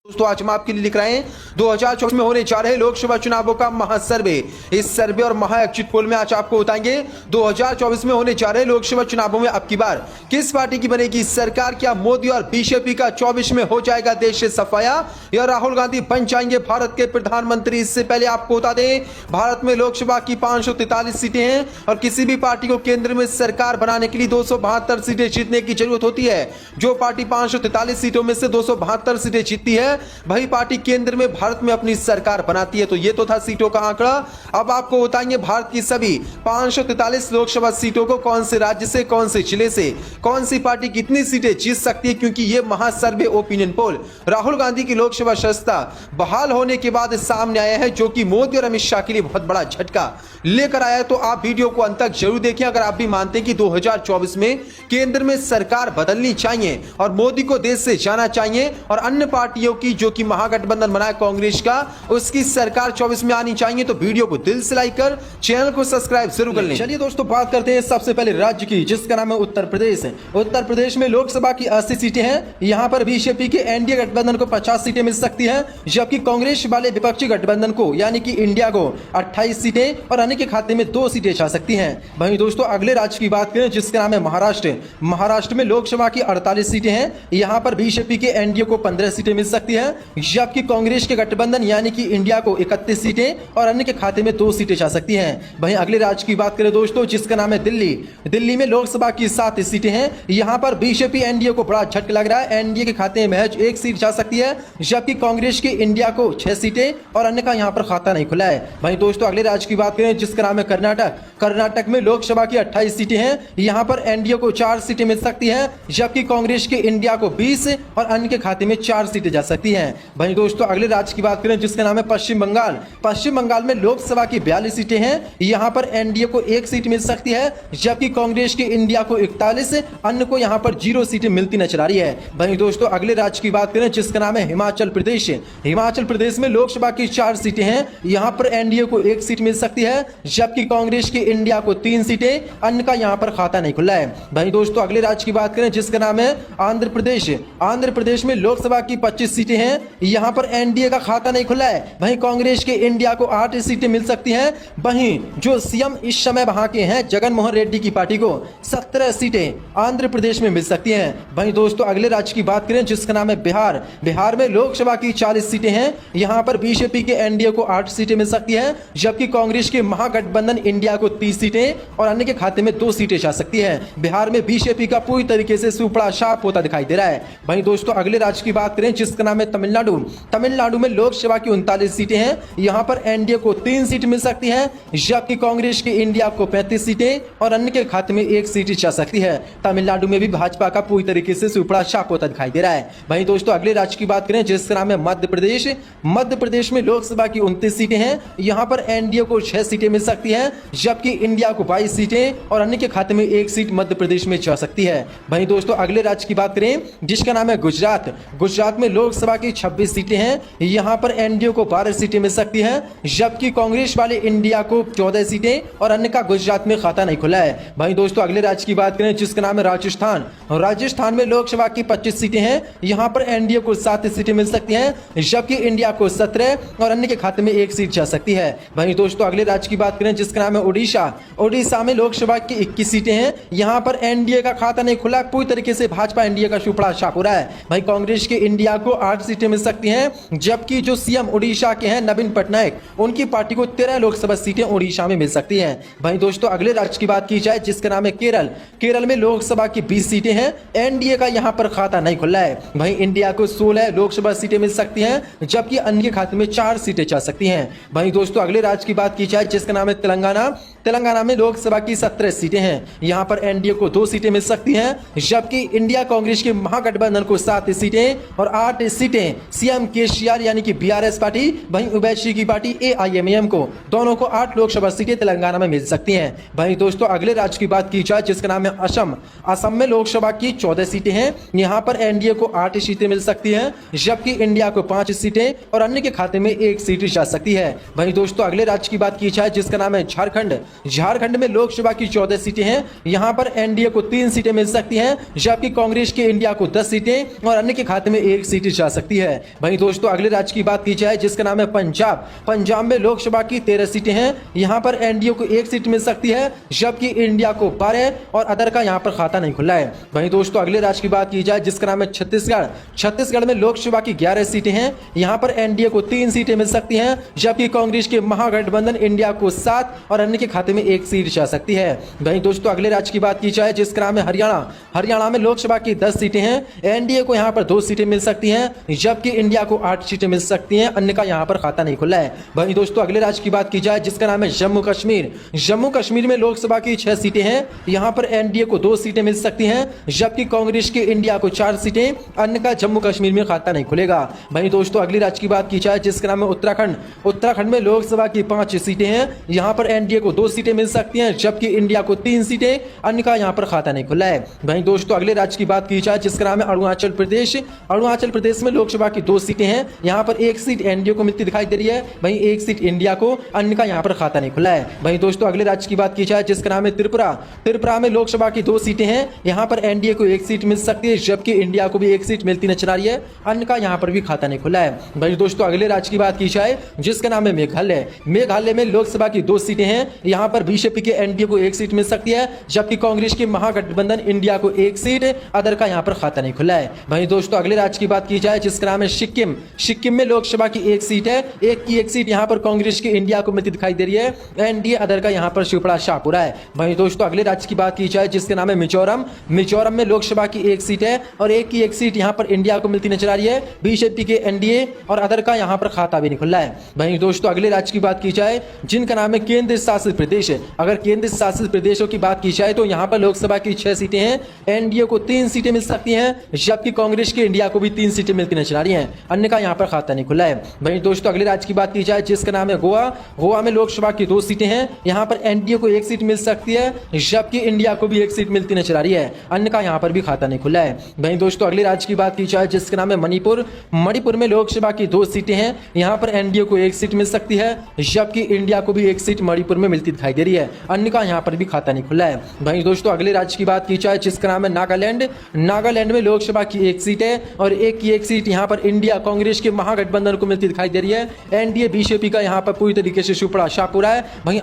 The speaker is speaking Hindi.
दोस्तों आज हम आपके लिए लिख रहे हैं 2024 में होने जा रहे लोकसभा चुनावों का महासर्वे। इस सर्वे और महा एग्जिट पोल में आज आपको बताएंगे 2024 में होने जा रहे लोकसभा चुनावों में अब की बार किस पार्टी की बनेगी सरकार। क्या मोदी और बीजेपी का 24 में हो जाएगा देश से सफाया या राहुल गांधी बन जाएंगे भारत के प्रधानमंत्री। इससे पहले आपको बता दें भारत में लोकसभा की 543 सीटें हैं और किसी भी पार्टी को केंद्र में सरकार बनाने के लिए 272 सीटें जीतने की जरूरत होती है। जो पार्टी 543 सीटों में से 272 सीटें जीतती है वही पार्टी केंद्र में भारत में अपनी सरकार बनाती है। तो ये तो था सीटों का आंकड़ा। अब आपको बताएंगे भारत की सभी 543 लोकसभा सीटों को कौन से राज्य से, कौन से जिले से, कौन सी पार्टी कितनी सीटें जीत सकती है, क्योंकि ये महासर्वे ओपिनियन पोल राहुल गांधी की लोकसभा सदस्यता बहाल होने के बाद सामने आया है, जो कि मोदी और अमित शाह के लिए बहुत बड़ा झटका लेकर आया है। तो आप वीडियो को अंत तक जरूर देखें अगर आप भी मानते हैं कि 2024 में केंद्र में सरकार बदलनी चाहिए और मोदी को देश से जाना चाहिए और अन्य पार्टियों की जो कि महागठबंधन बनाए कांग्रेस का, उसकी सरकार 24 में आनी चाहिए। तो वीडियो को दिल से लाइक कर चैनल को सब्सक्राइब जरूर कर लें। चलिए दोस्तों बात करते हैं सबसे पहले राज्य की, जिसका नाम है उत्तर प्रदेश। उत्तर प्रदेश में लोकसभा की 80 सीटें हैं। यहां पर बीजेपी के एनडीए गठबंधन को 50 सीटें मिल सकती है, जबकि कांग्रेस वाले विपक्षी गठबंधन को यानी कि इंडिया को 28 सीटें और अन्य के खाते में 2 सीटें जा सकती हैं। वहीं दोस्तों अगले राज्य की बात करें जिसका नाम है महाराष्ट्र। महाराष्ट्र में लोकसभा की 48 सीटें हैं। यहां पर बीजेपी के एनडीए को 15 सीटें मिल सकती है, जबकि कांग्रेस के गठबंधन यानी कि इंडिया को 31 सीटें और अन्य के खाते में 2 सीटें जा सकती हैं। वहीं अगले राज्य की बात करें दोस्तों जिसका नाम है दिल्ली। दिल्ली में लोकसभा की 7 सीटें हैं। यहां पर बीजेपी एनडीए को बड़ा झटका लग रहा है। एनडीए के खाते में महज 1 सीट जा सकती है, जबकि कांग्रेस की इंडिया को 6 सीटें और अन्य का यहां पर खाता नहीं खुला है। वहीं दोस्तों अगले राज्य की बात करें जिसका नाम है कर्नाटक। कर्नाटक में लोकसभा की 28 सीटें हैं। यहां पर एनडीए को 4 सीटें मिल सकती हैं, जबकि कांग्रेस के इंडिया को 20 और अन्य के खाते में 4 सीटें जा सकती हैं। वहीं दोस्तों अगले राज्य की बात करें जिसका नाम है पश्चिम बंगाल। पश्चिम बंगाल में लोकसभा की 42 सीटें हैं। यहां पर एनडीए को 1 सीट मिल सकती है, जबकि कांग्रेस के इंडिया को 41, अन्य को यहां पर 0 सीटें मिलती नजर आ रही है। वहीं दोस्तों अगले राज्य की बात करें जिसका नाम है हिमाचल प्रदेश। हिमाचल प्रदेश में लोकसभा की 4 सीटें हैं। यहां पर एनडीए को 1 सीट मिल सकती है, जबकि कांग्रेस की इंडिया को 3 सीटें, अन्य का यहां पर खाता नहीं खुला है। वहीं दोस्तों अगले राज्य की बात करें जिसका नाम है आंध्र प्रदेश। आंध्र प्रदेश में लोकसभा की 25 सीटें हैं। यहां पर एनडीए का खाता नहीं खुला है। वहीं कांग्रेस के इंडिया को 8 सीटें मिल सकती हैं। वहीं जो सीएम इस समय वहां के हैं जगन मोहन रेड्डी की पार्टी को 17 सीटें आंध्र प्रदेश में मिल सकती हैं। वहीं दोस्तों अगले राज्य की बात करें जिसका नाम है बिहार। बिहार में लोकसभा की 40 सीटें हैं। यहां पर बीजेपी के एनडीए को 8 सीटें मिल सकती हैं, जबकि कांग्रेस के महागठबंधन इंडिया को 30 सीटें और अन्य के खाते में 2 सीटें जा सकती है। बिहार में बीजेपी का पूरी तरीके से सुपड़ा साफ होता दिखाई दे रहा है। वहीं दोस्तों अगले राज्य की बात करें जिसका नाम है तमिलनाडु। तमिलनाडु में लोकसभा की 39 सीटें हैं। यहां पर एनडीए को 3 सीट मिल सकती हैं, जबकि कांग्रेस के इंडिया को 35 सीटें और अन्य के खाते में 1 सीट जा सकती है। तमिलनाडु में भी भाजपा का पूरी तरीके से सुपड़ा साफ होता दिखाई दे रहा है। वहीं दोस्तों अगले राज्य की बात करें जिसका नाम है मध्य प्रदेश। मध्य प्रदेश में लोकसभा की 29 सीटें हैं। यहां पर एनडीए को 6 सीटें मिल सकती हैं, जबकि इंडिया को 22 सीटें और अन्य के खाते में 1 सीट मध्य प्रदेश में जा सकती है। वहीं दोस्तों अगले राज्य की बात करें जिसका नाम है गुजरात। गुजरात में लोकसभा की 26 सीटें हैं। यहां पर एनडीए को 12 सीटें मिल सकती हैं, जबकि कांग्रेस वाले इंडिया को 14 सीटें और अन्य का गुजरात में खाता नहीं खुला है। वहीं दोस्तों अगले राज्य की बात करें जिसका नाम है राजस्थान। राजस्थान में लोकसभा की 25 सीटें हैं। यहां पर एनडीए को 7 सीटें मिल सकती हैं, जबकि इंडिया को 17 और अन्य के खाते में 1 सीट जा सकती है। वहीं दोस्तों अगले राज्य की बात करें जिसका नाम है उड़ीसा। उड़ीसा में लोकसभा की 21 सीटें हैं। यहां पर एनडीए का खाता नहीं खुला, पूरी तरीके से भाजपा एनडीए का सुपड़ा साफ हो रहा है। वहीं कांग्रेस के इंडिया को 8 सीटें मिल सकती हैं, जबकि जो सीएम उड़ीसा के हैं नवीन पटनायक, उनकी पार्टी को 13 लोकसभा सीटें उड़ीसा में मिल सकती हैं। वहीं दोस्तों अगले राज्य की बात की जाए जिसका नाम है केरल। केरल में लोकसभा की 20 सीटें हैं। एनडीए का यहां पर खाता नहीं खुला है। वहीं इंडिया को 16 लोकसभा सीटें मिल सकती हैं, जबकि अन्य के खाते में 4 सीटें जा सकती हैं। वहीं दोस्तों अगले राज्य की बात की जाए जिसका नाम है तेलंगाना। तेलंगाना में लोकसभा की 17 सीटें हैं। यहां पर एनडीए को 2 सीटें मिल सकती हैं, जबकि इंडिया कांग्रेस के महागठबंधन को 7 सीटें और 8 सीटें सीएम केसीआर यानी कि बीआरएस पार्टी, वहीं ओवैसी की पार्टी एआईएमआईएम को दोनों को 8 लोकसभा सीटें तेलंगाना में मिल सकती हैं। वहीं दोस्तों अगले राज्य की बात की जाए जिसका नाम है असम। असम में लोकसभा की 14 सीटें हैं। यहां पर एनडीए को 8 सीटें मिल सकती हैं, जबकि इंडिया को 5 सीटें और अन्य के खाते में 1 सीट जा सकती है। वहीं दोस्तों अगले राज्य की बात की जाए जिसका नाम है झारखंड। झारखंड में लोकसभा की 14 सीटें हैं। यहां पर एनडीए को 3 सीटें मिल सकती हैं, जबकि कांग्रेस के इंडिया को 10 सीटें और अन्य के खाते में 1 सीट जा सकती है। वहीं दोस्तों अगले राज्य की बात की जाए जिसका नाम है पंजाब। पंजाब में लोकसभा की 13 सीटें हैं। यहाँ पर एनडीए को 1 सीट मिल सकती है, जबकि इंडिया को 12 और अदर का यहाँ पर खाता नहीं खुला है। वहीं दोस्तों अगले राज्य की बात की जाए जिसका नाम है छत्तीसगढ़। छत्तीसगढ़ में लोकसभा की 11 सीटें हैं। यहाँ पर एनडीए को 3 सीटें मिल सकती हैं, जबकि कांग्रेस के महागठबंधन इंडिया को 7 और अन्य के खाते में 1 सीट जा सकती है। वहीं दोस्तों अगले राज्य की बात की जाए जिसका नाम है हरियाणा। हरियाणा में लोकसभा की 10 सीटें हैं। एनडीए को यहाँ पर 2 सीटें मिल सकती हैं, जबकि इंडिया को 8 सीटें मिल सकती हैं, अन्य का यहाँ पर खाता नहीं खुला है। वहीं दोस्तों अगले राज्य की बात की जाए जिसका नाम है जम्मू कश्मीर। जम्मू कश्मीर में लोकसभा की 6 सीटें हैं। यहाँ पर एनडीए को 2 सीटें मिल सकती हैं, जबकि कांग्रेस के इंडिया को 4 सीटें, अन्य का जम्मू कश्मीर में खाता नहीं खुलेगा। वहीं दोस्तों अगले राज्य की बात की जाए जिसका नाम है उत्तराखंड। उत्तराखंड में लोकसभा की 5 सीटें हैं। यहाँ पर एनडीए को 2 सीटें मिल सकती हैं, जबकि इंडिया को 3 सीटें, अन्य का यहाँ पर खाता नहीं खुला है। वहीं दोस्तों अगले राज्य की बात की जाए जिसका नाम है अरुणाचल प्रदेश। अरुणाचल प्रदेश में लोकसभा की 2 सीटें हैं। यहाँ पर 1 सीट एनडीए को मिलती दिखाई दे रही है, वहीं 1 सीट इंडिया को, अन्य का यहाँ पर खाता नहीं खुला है। वहीं दोस्तों अगले राज्य की बात की जाए जिसका नाम है त्रिपुरा। त्रिपुरा में लोकसभा की 2 सीटें हैं। यहाँ पर एनडीए को 1 सीट मिल सकती है, जबकि इंडिया को भी 1 सीट मिलती नजर आ रही है, अन्य का यहाँ पर भी खाता नहीं खुला है। वहीं दोस्तों अगले राज्य की बात की जाए जिसका नाम है मेघालय। मेघालय में लोकसभा की 2 सीटें हैं। यहाँ पर बीजेपी के एनडीए को 1 सीट मिल सकती है, जबकि कांग्रेस के महागठबंधन इंडिया को 1 सीट, अदर का यहाँ पर खाता नहीं खुला है। वहीं दोस्तों अगले राज्य की बात की जाए जिसका नाम है सिक्किम। सिक्किम में लोकसभा की 1 सीट है। एक सीट यहाँ पर कांग्रेस की इंडिया को मिलती दिखाई दे रही है, एनडीए अदर का यहाँ पर शिवपड़ा शाहपुरा है। वहीं दोस्तों अगले राज्य की बात की जाए जिसका नाम है मिजोरम। मिजोरम में लोकसभा की 1 सीट है और एक सीट यहाँ पर इंडिया को मिलती नजर आ रही है, बीजेपी के एनडीए और अदर का यहाँ पर खाता भी नहीं खुला है। वहीं दोस्तों अगले राज्य की बात की जाए जिनका नाम है केंद्र शासित प्रदेश। अगर केंद्र शासित प्रदेशों की बात की जाए तो यहाँ पर लोकसभा की 6 सीटें हैं। एनडीए को 3 सीटें मिल सकती हैं, जबकि कांग्रेस के इंडिया को भी 3 सीटें मिलती नजर आ रही हैं, अन्य का यहाँ पर खाता नहीं खुला है। वहीं दोस्तों अगले राज्य की बात की जाए जिसका नाम है गोवा। गोवा में लोकसभा की 2 सीटें हैं। यहाँ पर एनडीए को 1 सीट मिल सकती है, जबकि इंडिया को भी 1 सीट मिलती नजर आ रही है, अन्य का यहाँ पर भी खाता नहीं खुला है। वहीं दोस्तों अगले राज्य की बात की जाए जिसका नाम है मणिपुर। मणिपुर में लोकसभा की 2 सीटें हैं। यहाँ पर एनडीए को 1 सीट मिल सकती है, जबकि इंडिया को भी 1 सीट मणिपुर में मिलती दिखाई दे रही है, अन्य का यहाँ पर भी खाता नहीं खुला है। वहीं दोस्तों अगले राज्य की बात की जाए जिसका नाम है नागालैंड। नागालैंड में लोकसभा की 1 सीट है और एक सीट यहाँ पर इंडिया कांग्रेस के महागठबंधन को मिलती दिखाई दे रही है, एनडीए बीजेपी का यहाँ पर पूरी तरीके से शिवपड़ा शाहपुरा है। वहीं